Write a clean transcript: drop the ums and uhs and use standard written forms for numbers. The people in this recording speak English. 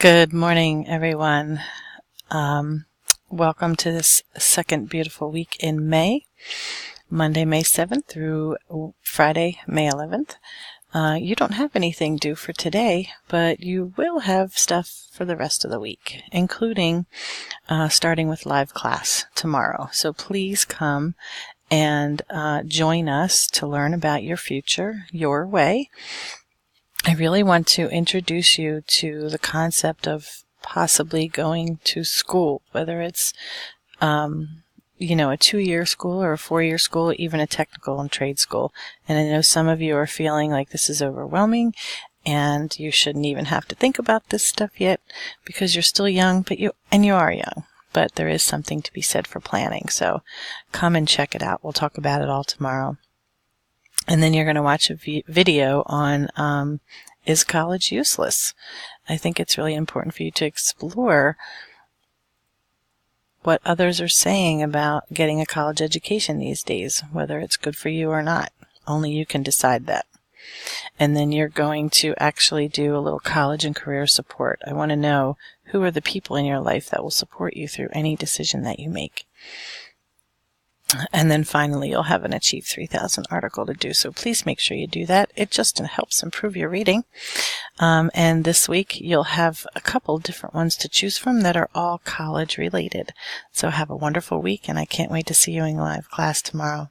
Good morning, everyone. Welcome to this second beautiful week in May, Monday, May 7th through Friday, May 11th. You don't have anything due for today, but you will have stuff for the rest of the week, including starting with live class tomorrow. So please come and join us to learn about your future, your way. I really want to introduce you to the concept of possibly going to school, whether it's, a 2-year school or a 4-year school, even a technical and trade school. And I know some of you are feeling like this is overwhelming and you shouldn't even have to think about this stuff yet because you're still young, you are young. But there is something to be said for planning. So come and check it out. We'll talk about it all tomorrow. And then you're going to watch a video on is college useless? I think it's really important for you to explore what others are saying about getting a college education these days, whether it's good for you or not. Only you can decide that. And then you're going to actually do a little college and career support. I want to know who are the people in your life that will support you through any decision that you make. And then finally, you'll have an Achieve 3000 article to do. So please make sure you do that. It just helps improve your reading. And this week, you'll have a couple different ones to choose from that are all college related. So have a wonderful week, and I can't wait to see you in live class tomorrow.